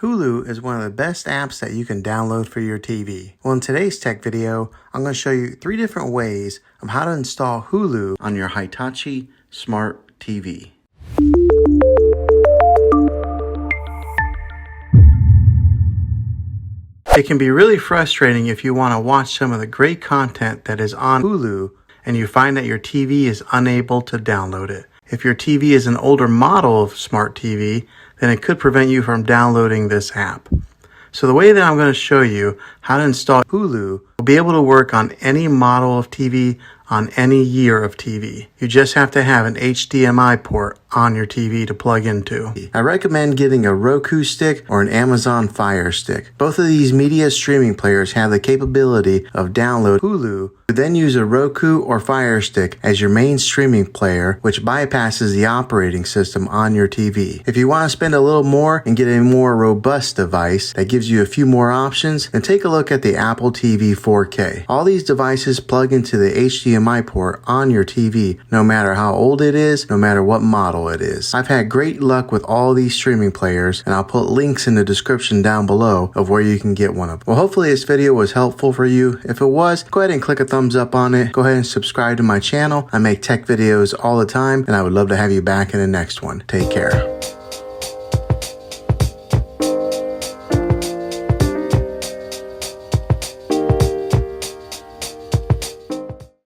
Hulu is one of the best apps that you can download for your TV. Well, in today's tech video, I'm going to show you 3 different ways of how to install Hulu on your Hitachi Smart TV. It can be really frustrating if you want to watch some of the great content that is on Hulu and you find that your TV is unable to download it. If your TV is an older model of smart TV, then it could prevent you from downloading this app. So the way that I'm going to show you how to install Hulu will be able to work on any model of TV, on any year of TV. You just have to have an HDMI port on your TV to plug into. I recommend getting a Roku stick or an Amazon Fire Stick. Both of these media streaming players have the capability of download Hulu. Then use a Roku or Fire Stick as your main streaming player, which bypasses the operating system on your TV. If you want to spend a little more and get a more robust device that gives you a few more options, then take a look at the Apple TV 4K. All these devices plug into the HDMI port on your TV, no matter how old it is, no matter what model it is. I've had great luck with all these streaming players, and I'll put links in the description down below of where you can get one of them. Well, hopefully this video was helpful for you. If it was, go ahead and click a thumbs up on it. Go ahead and subscribe to my channel. I make tech videos all the time, and I would love to have you back in the next one. Take care.